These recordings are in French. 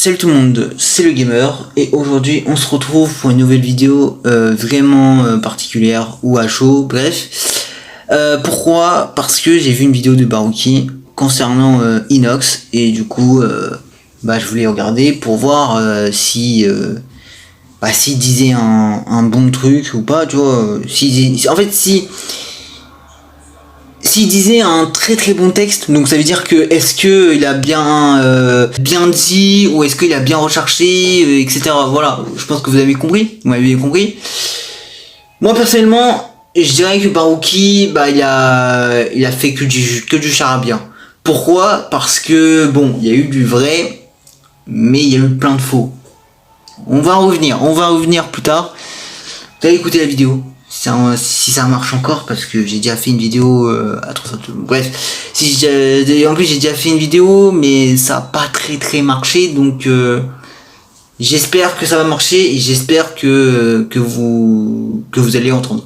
Salut tout le monde, c'est le gamer et aujourd'hui on se retrouve pour une nouvelle vidéo vraiment particulière ou à chaud, bref. Pourquoi? Parce que j'ai vu une vidéo de Baruki concernant Inox et du coup je voulais regarder pour voir s'il disait un bon truc ou pas, tu vois. S'il disait un très bon texte, donc ça veut dire que est-ce que il a bien dit ou est-ce qu'il a bien recherché, etc. Voilà, je pense que vous m'avez compris. Moi personnellement, je dirais que Baruki, il a fait que du charabia. Pourquoi? Parce que bon, il y a eu du vrai, mais il y a eu plein de faux. On va revenir plus tard. Vous allez écouter la vidéo. Si ça marche encore, parce que j'ai déjà fait une vidéo à 300. Bref, en plus j'ai déjà fait une vidéo, mais ça a pas très marché, donc j'espère que ça va marcher et j'espère que vous allez entendre.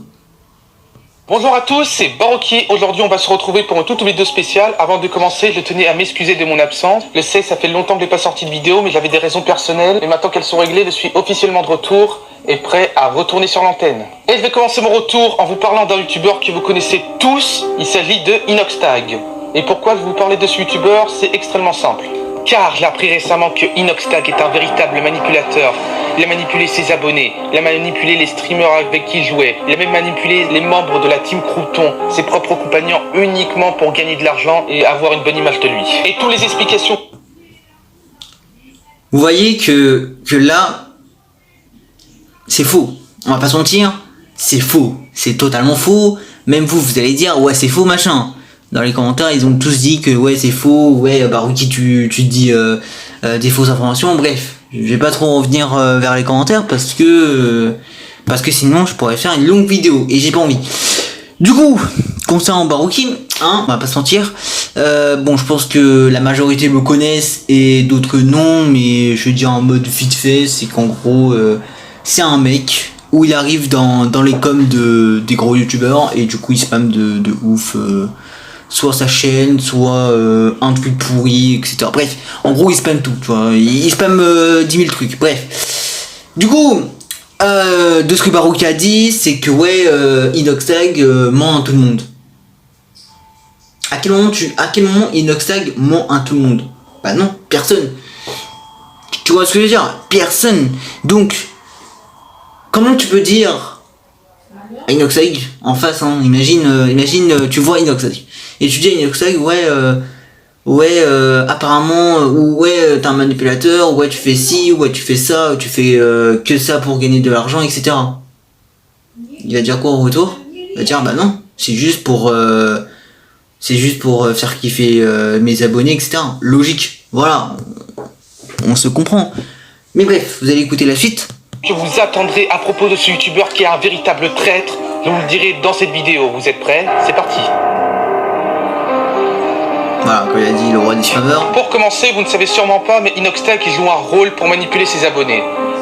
Bonjour à tous, c'est Baruki. Aujourd'hui, on va se retrouver pour une toute vidéo spéciale. Avant de commencer, je tenais à m'excuser de mon absence. Je sais, ça fait longtemps que je n'ai pas sorti de vidéo, mais j'avais des raisons personnelles. Et maintenant qu'elles sont réglées, je suis officiellement de retour et prêt à retourner sur l'antenne. Et je vais commencer mon retour en vous parlant d'un youtubeur que vous connaissez tous. Il s'agit de Inoxtag. Et pourquoi je vous parlais de ce youtubeur? C'est extrêmement simple. Car j'ai appris récemment que Inoxtag est un véritable manipulateur. Il a manipulé ses abonnés, il a manipulé les streamers avec qui il jouait, il a même manipulé les membres de la team Crouton, ses propres compagnons, uniquement pour gagner de l'argent et avoir une bonne image de lui. Et toutes les explications... Vous voyez que là, c'est faux. On va pas se mentir, c'est faux. C'est totalement faux. Même vous allez dire, ouais, c'est faux, machin. Dans les commentaires, ils ont tous dit que ouais, c'est faux, ouais, Baruki, tu dis des fausses informations, bref. Je vais pas trop revenir vers les commentaires parce que sinon je pourrais faire une longue vidéo et j'ai pas envie. Du coup, concernant Baruki, on va pas se mentir, je pense que la majorité me connaissent et d'autres non, mais je vais dire en mode vite fait, c'est qu'en gros, c'est un mec où il arrive dans les coms des gros youtubeurs et du coup il spam de ouf. Soit sa chaîne, soit un tweet pourri, etc. Bref, en gros il spam tout, tu vois. Il spam 10 000 trucs, bref. Du coup, de ce que Baruki a dit, c'est que ouais, Inoxtag ment à tout le monde. À quel moment Inoxtag ment à tout le monde? Bah non, personne. Tu vois ce que je veux dire? Personne. Donc, comment tu peux dire à Inoxtag en face, hein, imagine tu vois Inoxtag et tu dis à Inoxtag apparemment ouais t'es un manipulateur, ouais tu fais ci, ouais tu fais ça, tu fais que ça pour gagner de l'argent, etc. Il va dire quoi en retour? Il va dire bah non, c'est juste pour faire kiffer mes abonnés, etc. Logique, voilà, on se comprend. Mais bref, vous allez écouter la suite. Que vous attendrez à propos de ce youtubeur qui est un véritable traître, je vous le dirai dans cette vidéo. Vous êtes prêts? C'est parti. Voilà, comme il a dit, le roi des faveurs. Pour commencer, vous ne savez sûrement pas, mais Inoxtag joue un rôle pour manipuler ses abonnés.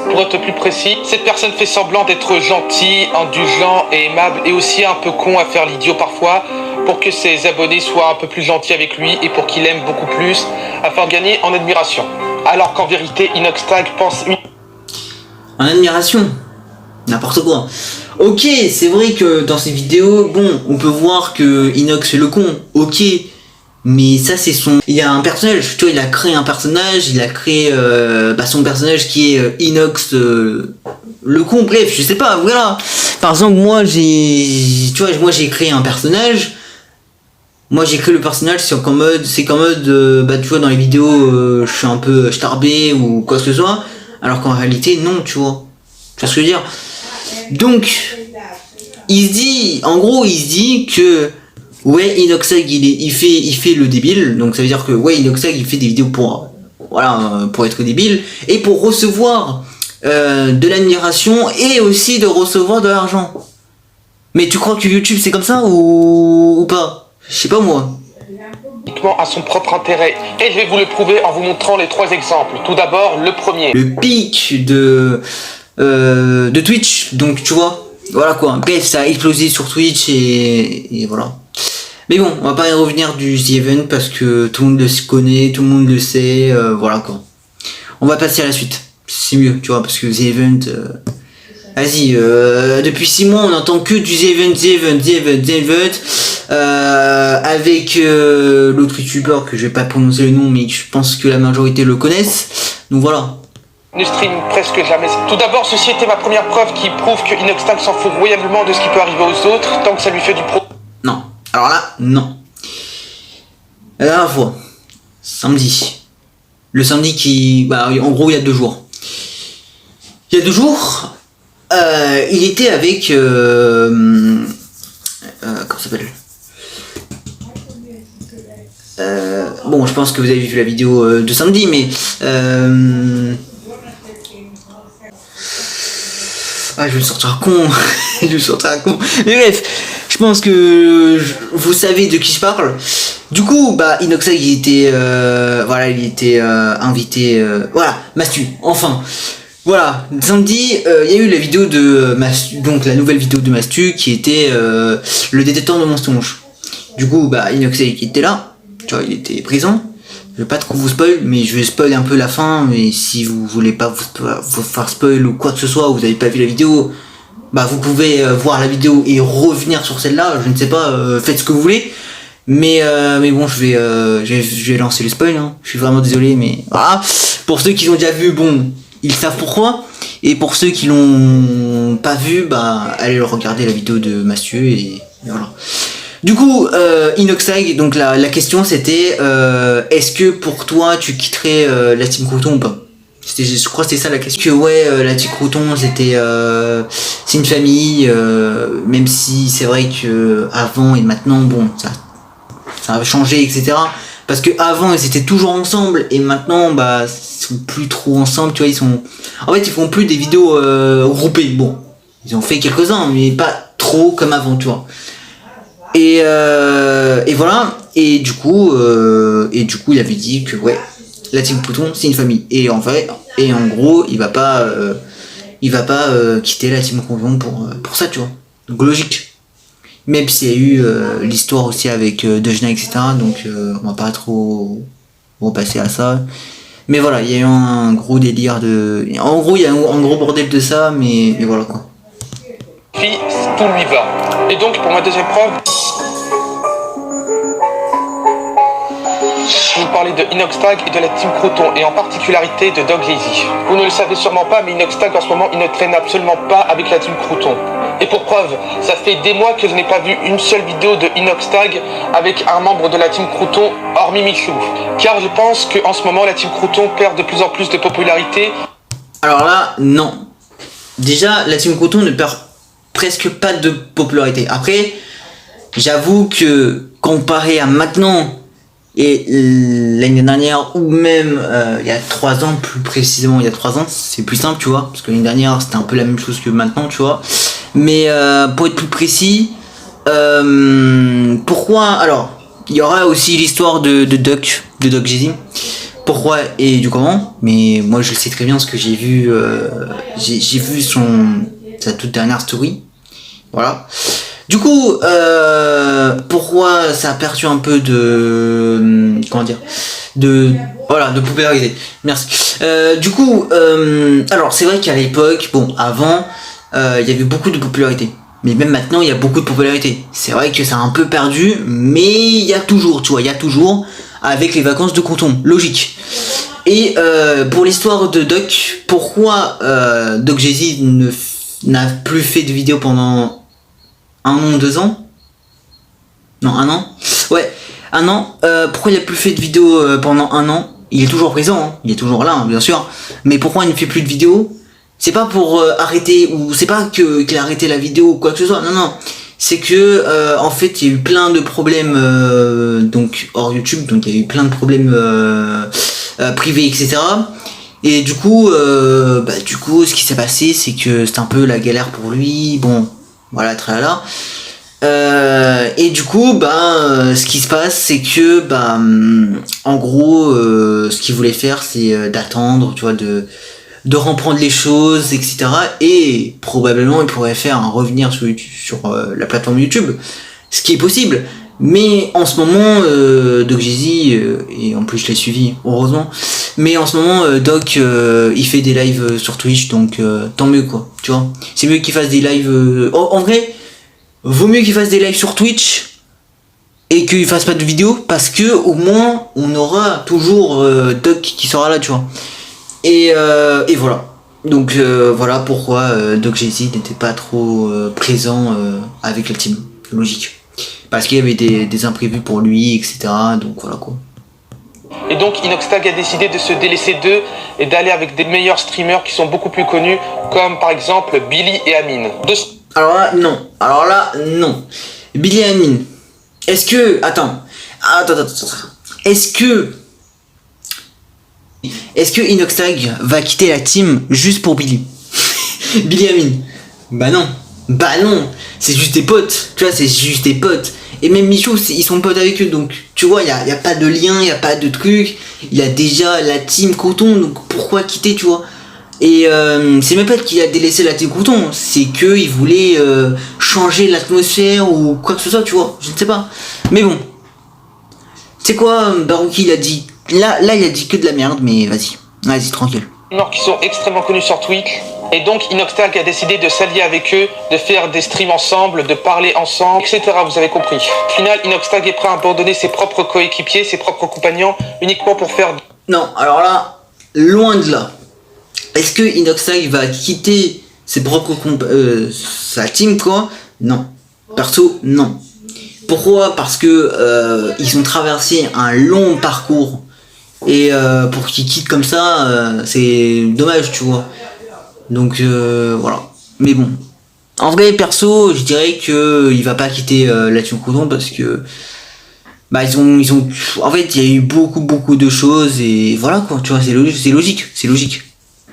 Pour être plus précis, cette personne fait semblant d'être gentil, indulgent et aimable, et aussi un peu con à faire l'idiot parfois, pour que ses abonnés soient un peu plus gentils avec lui et pour qu'il aime beaucoup plus, afin de gagner en admiration. Alors qu'en vérité, Inoxtag pense... En admiration, n'importe quoi. Ok, c'est vrai que dans ces vidéos, bon, on peut voir que Inox fait le con, ok, mais ça c'est il y a un personnage, tu vois, il a créé un personnage, il a créé son personnage qui est Inox le con, bref, je sais pas, voilà. Par exemple, moi j'ai créé un personnage, le personnage, c'est qu'en mode, tu vois, dans les vidéos, je suis un peu starbé ou quoi que ce soit. Alors qu'en réalité, non, tu vois. Tu vois ce que je veux dire? Donc, il se dit que, ouais, Inoxtag, il fait le débile. Donc, ça veut dire que, ouais, Inoxtag, il fait des vidéos pour être débile. Et pour recevoir de l'admiration et aussi de recevoir de l'argent. Mais tu crois que YouTube, c'est comme ça ou pas? Je sais pas, moi. À son propre intérêt, et je vais vous le prouver en vous montrant les 3 exemples. Tout d'abord, le premier. Le pic de Twitch, donc tu vois, voilà quoi. Bref, ça a explosé sur Twitch et voilà. Mais bon, on va pas y revenir du The Event parce que tout le monde le connaît, tout le monde le sait, voilà quoi. on va passer à la suite. C'est mieux, tu vois, parce que The Event... Vas-y, depuis 6 mois, on n'entend que du The Event, avec l'autre youtubeur que je vais pas prononcer le nom, mais je pense que la majorité le connaissent. Donc voilà. Ne stream presque jamais. Tout d'abord, ceci était ma première preuve qui prouve que Inoxtag s'en fout royalement de ce qui peut arriver aux autres, tant que ça lui fait du pro. Non. Alors là, non. La dernière fois, samedi. Le samedi qui... Bah, en gros, il y a 2 jours. Il y a 2 jours, il était avec... comment ça s'appelle bon, je pense que vous avez vu la vidéo de samedi, mais... Ah, je vais me sortir un con. Je vais me sortir un con. Mais bref, je pense que vous savez de qui je parle. Du coup, bah, Inoxtag, il était... voilà, il était invité... voilà, Mastu, enfin. Voilà, samedi, il y a eu la vidéo de Mastu, donc la nouvelle vidéo de Mastu, qui était le détecteur de mensonges. Du coup, bah, Inoxtag qui était là, tu vois, il était présent. Je vais pas trop vous spoil, mais je vais spoil un peu la fin, mais si vous voulez pas vous faire spoil ou quoi que ce soit, ou vous avez pas vu la vidéo, bah vous pouvez voir la vidéo et revenir sur celle-là, je ne sais pas, faites ce que vous voulez. Mais bon, je vais lancer le spoil, hein. Je suis vraiment désolé, mais voilà. Pour ceux qui l'ont déjà vu, bon, ils savent pourquoi. Et pour ceux qui l'ont pas vu, bah allez regarder la vidéo de Mastu et voilà. Du coup, Inoxtag, donc la question c'était est-ce que pour toi tu quitterais la Team Crouton ou pas? Je crois que c'était ça la question. Que ouais, la Team Crouton c'est une famille, même si c'est vrai que avant et maintenant, bon, ça a changé, etc. Parce que avant ils étaient toujours ensemble et maintenant bah ils sont plus trop ensemble, tu vois, en fait ils font plus des vidéos groupées. Bon, ils ont fait quelques-uns mais pas trop comme avant, tu vois. Et voilà, et du coup il avait dit que ouais, la Team Crouton c'est une famille. Et en fait, et en gros, il va pas quitter la Team Crouton pour ça, tu vois. Donc logique. Même s'il y a eu l'histoire aussi avec Dejna, etc. Donc on va pas trop repasser à ça. Mais voilà, il y a eu un gros délire de... En gros, il y a un gros bordel de ça, mais voilà quoi. Puis, tout lui va. Et donc, pour ma deuxième preuve, je vais vous parler de Inoxtag et de la Team Crouton, et en particularité de Doc Lazy. Vous ne le savez sûrement pas, mais Inoxtag en ce moment, il ne traîne absolument pas avec la Team Crouton. Et pour preuve, ça fait des mois que je n'ai pas vu une seule vidéo de Inoxtag avec un membre de la Team Crouton, hormis Michou. Car je pense qu'en ce moment, la Team Crouton perd de plus en plus de popularité. Alors là, non. Déjà, la Team Crouton ne perd presque pas de popularité. Après, j'avoue que comparé à maintenant et l'année dernière, ou même il y a 3 ans, plus précisément il y a 3 ans, c'est plus simple, tu vois, parce que l'année dernière c'était un peu la même chose que maintenant, tu vois. Mais pour être plus précis, pourquoi, alors il y aura aussi l'histoire de Doc Jeezy, pourquoi et du comment, mais moi je le sais très bien parce que j'ai vu sa toute dernière story, voilà. Du coup, pourquoi ça a perdu un peu de... comment dire, de popularité. Merci. Du coup, alors c'est vrai qu'à l'époque, bon, avant, il y avait beaucoup de popularité. Mais même maintenant, il y a beaucoup de popularité. C'est vrai que ça a un peu perdu, mais il y a toujours, tu vois, il y a toujours, avec les vacances de Crouton, logique. Et pour l'histoire de Doc, pourquoi Doc Jeezy n'a plus fait de vidéo pendant 1 an, 2 ans? Non, 1 an? Ouais, 1 an. Pourquoi il a plus fait de vidéos pendant 1 an? Il est toujours présent, hein. Il est toujours là, hein, bien sûr. Mais pourquoi il ne fait plus de vidéos? C'est pas pour arrêter, ou c'est pas qu'il a arrêté la vidéo ou quoi que ce soit, non, non. C'est que, en fait, il y a eu plein de problèmes, donc, hors YouTube, donc il y a eu plein de problèmes privés, etc. Et du coup, ce qui s'est passé, c'est que c'est un peu la galère pour lui, bon... Voilà, tralala. Et du coup, ce qui se passe, c'est que, en gros, ce qu'il voulait faire, c'est d'attendre, tu vois, de reprendre les choses, etc. Et probablement, il pourrait faire un revenir sur la plateforme YouTube, ce qui est possible. Mais en ce moment, Doc Jeezy, et en plus je l'ai suivi, heureusement, Mais en ce moment, Doc, il fait des lives sur Twitch, donc tant mieux quoi, tu vois. C'est mieux qu'il fasse des lives... En vrai, vaut mieux qu'il fasse des lives sur Twitch et qu'il fasse pas de vidéos, parce que au moins, on aura toujours Doc qui sera là, tu vois. Et voilà. Donc voilà pourquoi Doc Jay-Z n'était pas trop présent avec la team. Logique. Parce qu'il y avait des imprévus pour lui, etc. Donc voilà quoi. Et donc Inoxtag a décidé de se délaisser d'eux et d'aller avec des meilleurs streamers qui sont beaucoup plus connus, comme par exemple Billy et Amine. Alors là, non. Billy et Amine. Est-ce que... Attends. Est-ce que Inoxtag va quitter la team juste pour Billy? Billy et Amine. Bah non. C'est juste des potes. Tu vois, c'est juste des potes. Et même Michou, ils sont potes avec eux. Donc, tu vois, y a pas de lien, y a pas de truc. Il a déjà la team Coton. Donc, pourquoi quitter, tu vois? Et c'est même pas qu'il a délaissé la team Coton. C'est qu'il voulait changer l'atmosphère ou quoi que ce soit, tu vois. Je ne sais pas. Mais bon. C'est quoi, Barouki, il a dit... Là, il a dit que de la merde, mais vas-y, tranquille. Qui sont extrêmement connus sur Twitch. Et donc Inoxtag a décidé de s'allier avec eux, de faire des streams ensemble, de parler ensemble, etc. Vous avez compris. Au final, Inoxtag est prêt à abandonner ses propres coéquipiers, ses propres compagnons, uniquement pour faire... Non, alors là, loin de là. Est-ce que Inoxtag va quitter ses propres sa team, quoi? Non. Perso, non. Pourquoi? Parce que ils ont traversé un long parcours. Et pour qu'ils quittent comme ça, c'est dommage, tu vois. Donc voilà. Mais bon. En vrai, perso, je dirais que il va pas quitter la team Coton parce que bah ils ont. En fait, il y a eu beaucoup de choses et voilà quoi. Tu vois, c'est logique.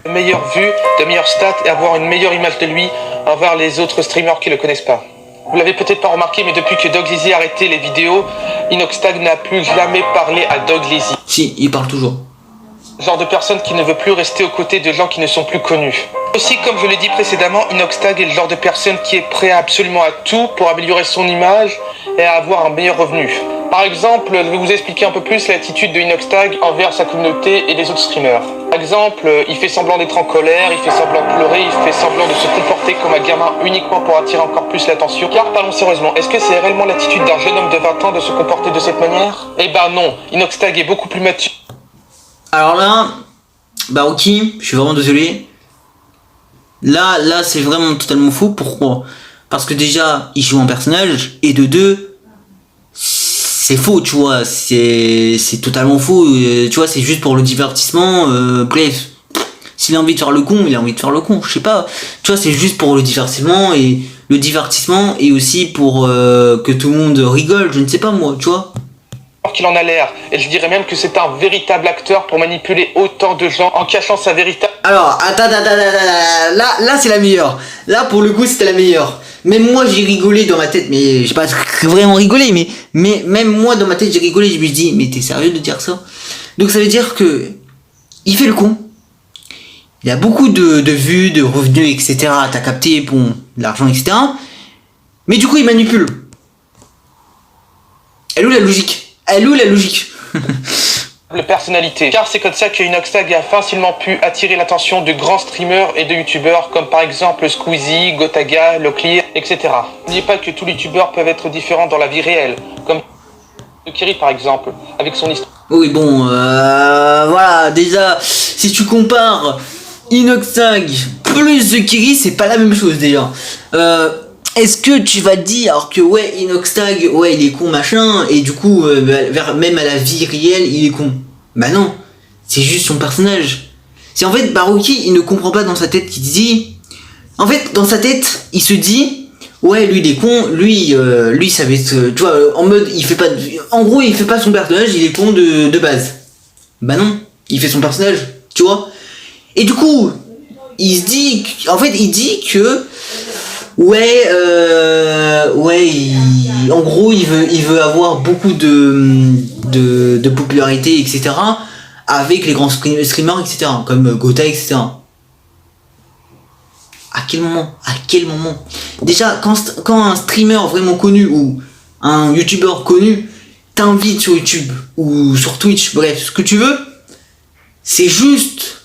De meilleures vues, de meilleures stats et avoir une meilleure image de lui envers les autres streamers qui le connaissent pas. Vous l'avez peut-être pas remarqué, mais depuis que Dog Lizzy a arrêté les vidéos, Inoxtag n'a plus jamais parlé à Dog Lizzy. Si, il parle toujours. Genre de personne qui ne veut plus rester aux côtés de gens qui ne sont plus connus. Aussi, comme je l'ai dit précédemment, Inoxtag est le genre de personne qui est prêt absolument à tout pour améliorer son image et à avoir un meilleur revenu. Par exemple, je vais vous expliquer un peu plus l'attitude de Inoxtag envers sa communauté et les autres streamers. Par exemple, il fait semblant d'être en colère, il fait semblant de pleurer, il fait semblant de se comporter comme un gamin uniquement pour attirer encore plus l'attention. Car parlons sérieusement, est-ce que c'est réellement l'attitude d'un jeune homme de 20 ans de se comporter de cette manière? Eh ben non, Inoxtag est beaucoup plus mature. Alors là, Barouki, je suis vraiment désolé. Là, c'est vraiment totalement faux. Pourquoi? Parce que déjà, il joue en personnage, et de deux, c'est faux, tu vois. C'est totalement faux. Tu vois, c'est juste pour le divertissement. Bref, s'il a envie de faire le con, il a envie de faire le con. Je sais pas. Tu vois, c'est juste pour le divertissement, et aussi pour que tout le monde rigole. Je ne sais pas moi, tu vois. Qu'il en a l'air, et je dirais même que c'est un véritable acteur pour manipuler autant de gens en cachant sa véritable... Alors, attends, là c'est la meilleure. Là pour le coup c'était la meilleure. Même moi j'ai rigolé dans ma tête, mais j'ai pas vraiment rigolé, mais même moi dans ma tête j'ai rigolé, je me suis dit, mais t'es sérieux de dire ça? Donc ça veut dire que il fait le con. Il a beaucoup de vues, de revenus, etc. T'as capté, bon, de l'argent, etc. Mais du coup il manipule. Elle est où la logique? Personnalité. Car c'est comme ça que Inoxtag a facilement pu attirer l'attention de grands streamers et de youtubeurs comme par exemple Squeezie, Gotaga, Locklear, etc. N'oubliez pas que tous les youtubeurs peuvent être différents dans la vie réelle, comme Kiri par exemple, avec son histoire. Oui bon, voilà, déjà, si tu compares Inoxtag plus The Kiri, c'est pas la même chose déjà. Est-ce que tu vas dire que ouais Inoxtag ouais il est con machin et du coup même à la vie réelle il est con? Bah non, c'est juste son personnage. C'est en fait Barouki il ne comprend pas dans sa tête qu'il dit. En fait dans sa tête il se dit ouais lui il est con, lui ça va être tu vois en mode il fait pas en gros il fait pas son personnage, il est con de base. Bah non, il fait son personnage, tu vois. Et du coup il se dit en fait il dit que en gros il veut avoir beaucoup de popularité, etc. avec les grands streamers, etc. comme Gotha, etc. À quel moment déjà quand un streamer vraiment connu ou un youtubeur connu t'invite sur YouTube ou sur Twitch, bref, ce que tu veux, c'est juste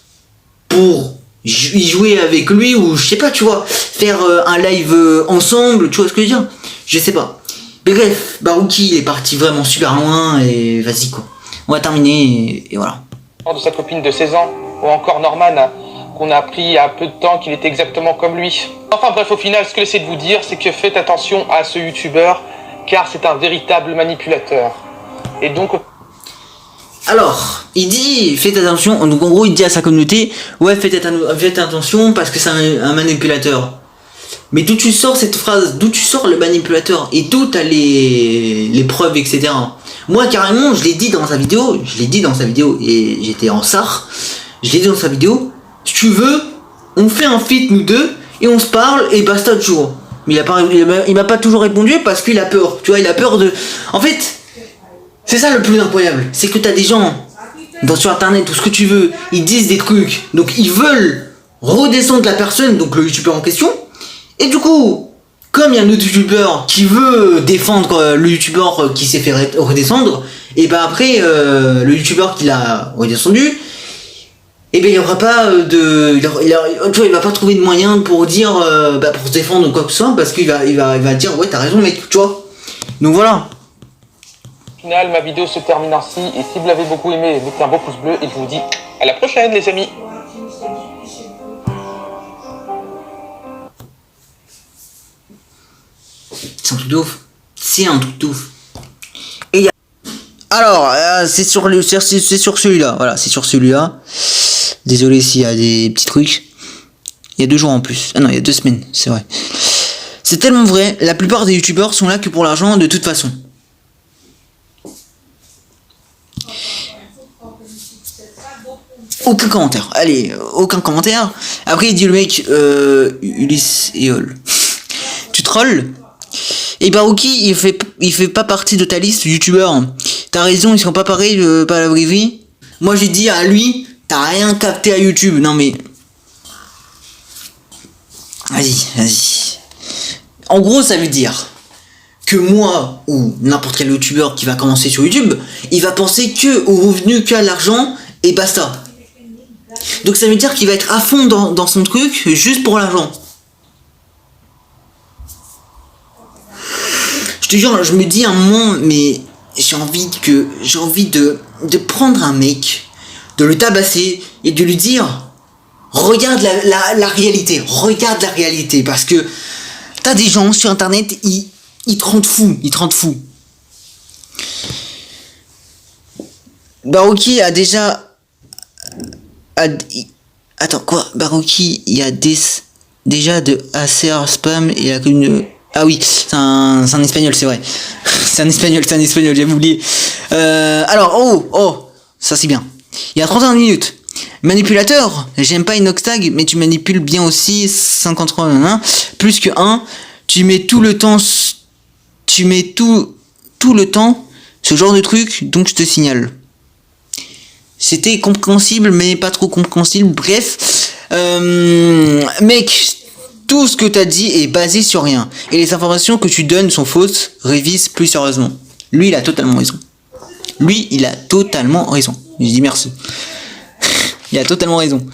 pour y jouer avec lui ou je sais pas, tu vois, faire un live ensemble, tu vois ce que je veux dire? Je sais pas. Mais bref, Baruki il est parti vraiment super loin et vas-y quoi. On va terminer et voilà. De sa copine de 16 ans, ou encore Norman, qu'on a appris il y a peu de temps qu'il était exactement comme lui. Enfin bref, au final, ce que j'essaie de vous dire, c'est que faites attention à ce youtubeur, car c'est un véritable manipulateur. Et donc... Alors, il dit, faites attention, donc en gros il dit à sa communauté, ouais faites attention parce que c'est un manipulateur. Mais d'où tu sors cette phrase? D'où tu sors le manipulateur? Et d'où t'as les preuves, etc. Moi carrément, je l'ai dit dans sa vidéo, et j'étais en SAR, je l'ai dit dans sa vidéo, si tu veux, on fait un feat nous deux, et on se parle, et basta toujours. Mais il m'a pas toujours répondu parce qu'il a peur, tu vois, il a peur de... En fait, c'est ça le plus incroyable, c'est que t'as des gens, sur internet, tout ce que tu veux, ils disent des trucs, donc ils veulent redescendre la personne, donc le youtubeur en question, et du coup, comme il y a un autre youtubeur qui veut défendre le youtubeur qui s'est fait redescendre, et ben après, le youtubeur qui l'a redescendu, et ben il y aura pas de... tu vois, il va pas trouver de moyen pour dire, pour se défendre ou quoi que ce soit, parce qu'il va dire, ouais t'as raison mec, tu vois. Donc voilà. Au final, ma vidéo se termine ainsi, et si vous l'avez beaucoup aimé, mettez un beau pouce bleu, et je vous dis à la prochaine les amis. C'est un truc de ouf. C'est un truc de ouf. Et y a... Alors, c'est sur celui-là. Voilà, c'est sur celui-là. Désolé s'il y a des petits trucs. Il y a 2 jours en plus. Ah non, il y a 2 semaines, c'est vrai. C'est tellement vrai. La plupart des youtubeurs sont là que pour l'argent de toute façon. Aucun commentaire. Allez, aucun commentaire. Après, il dit le mec, Ulysse et Hall. Tu trolls? Et Baruki, il fait pas partie de ta liste youtubeur. T'as raison, ils sont pas pareils, pas la vraie vie. Moi j'ai dit à lui, t'as rien capté à YouTube. Non mais... Vas-y. En gros, ça veut dire que moi, ou n'importe quel youtubeur qui va commencer sur YouTube, il va penser que au revenu, qu'à l'argent, et basta. Donc ça veut dire qu'il va être à fond dans son truc, juste pour l'argent. Je te jure, je me dis un moment, mais j'ai envie de prendre un mec, de le tabasser et de lui dire, regarde la réalité, parce que t'as des gens sur internet, ils te rendent fou, Baruki a déjà... Attends, quoi? Baruki, il y a déjà de ACR spam et la commune... Ah oui, c'est un espagnol, c'est vrai. c'est un espagnol, j'avais oublié. Alors, ça c'est bien. Il y a 31 minutes. Manipulateur, j'aime pas Inoxtag, mais tu manipules bien aussi 53, plus que 1. Tu mets tout le temps, ce genre de truc, donc je te signale. C'était compréhensible, mais pas trop compréhensible. Bref, mec, tout ce que t'as dit est basé sur rien. Et les informations que tu donnes sont fausses. Révise plus sérieusement. Lui, il a totalement raison. Je dis merci. Il a totalement raison.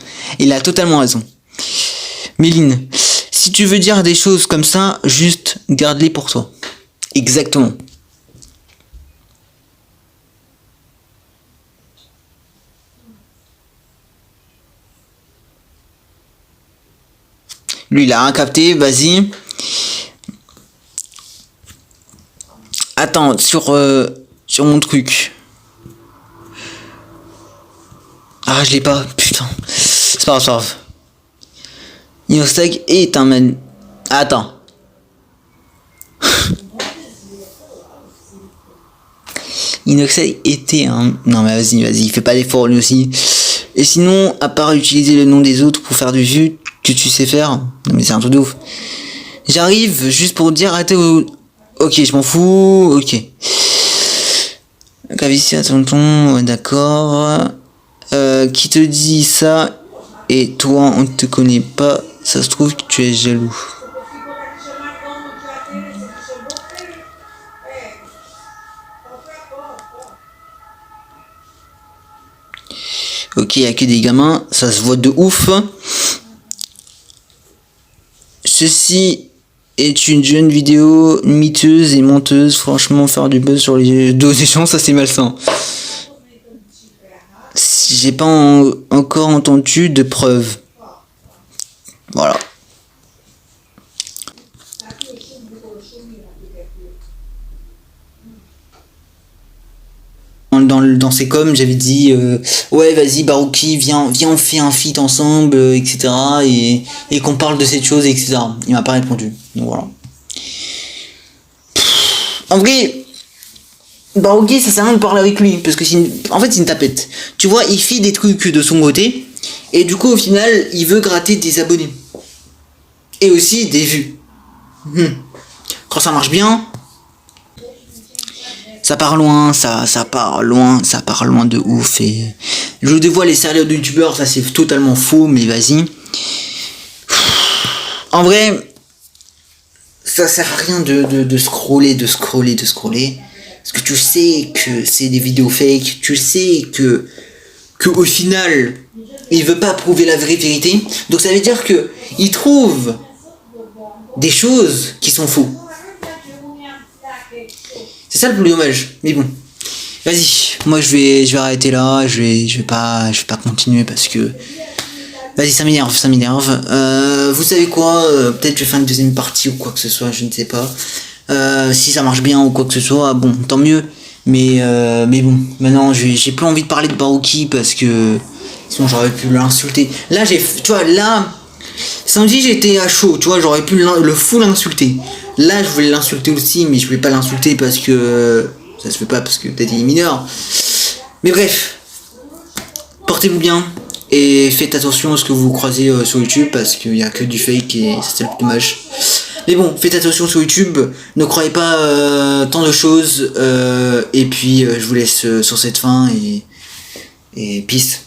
Méline, si tu veux dire des choses comme ça, juste garde-les pour toi. Exactement. Lui, il a rien capté, vas-y. Attends, sur mon truc. Ah, je l'ai pas, putain. C'est pas grave. Inoxtag est un man... Attends. Inoxtag était un... Non mais vas-y, fais pas d'effort lui aussi. Et sinon, à part utiliser le nom des autres pour faire du jus que tu sais faire, non mais c'est un truc de ouf. J'arrive juste pour dire arrêtez au... Ok, je m'en fous, ok. Cavici à tonton, ouais, d'accord. Qui te dit ça et toi on ne te connaît pas, ça se trouve que tu es jaloux. Ok, il y a que des gamins, ça se voit de ouf. Ceci est une jeune vidéo miteuse et menteuse. Franchement, faire du buzz sur les dos des gens, ça c'est malsain. J'ai pas encore entendu de preuves. Voilà. Dans ces coms, j'avais dit ouais, vas-y, Barouki, viens, on fait un feat ensemble, etc. Et qu'on parle de cette chose, etc. Il m'a pas répondu. Donc voilà. En vrai, Barouki, ça sert à rien de parler avec lui, parce que en fait, c'est une tapette. Tu vois, il fait des trucs de son côté, et du coup, au final, il veut gratter des abonnés. Et aussi des vues. Quand ça marche bien, ça part loin, ça part loin de ouf. Et je dévoile les salaires de youtubeurs, ça c'est totalement faux, mais vas-y. En vrai, ça sert à rien de scroller. Parce que tu sais que c'est des vidéos fake, tu sais que au final, il veut pas prouver la vraie vérité. Donc ça veut dire que il trouve des choses qui sont faux. C'est ça le plus dommage, mais bon. Vas-y, moi je vais arrêter là, je vais pas continuer parce que... Vas-y, ça m'énerve. Vous savez quoi, peut-être je vais faire une deuxième partie ou quoi que ce soit, je ne sais pas. Si ça marche bien ou quoi que ce soit, bon, tant mieux. Mais bon, maintenant j'ai plus envie de parler de Barouki parce que... Sinon j'aurais pu l'insulter. Là, tu vois, là... Samedi j'étais à chaud, tu vois, j'aurais pu le full insulter. Là je voulais l'insulter aussi, mais je voulais pas l'insulter parce que ça se fait pas, parce que peut-être il est mineur. Mais bref, portez-vous bien et faites attention à ce que vous croisez sur YouTube, parce qu'il y a que du fake et c'est le plus dommage. Mais bon, faites attention sur YouTube, ne croyez pas tant de choses, et puis je vous laisse sur cette fin et peace.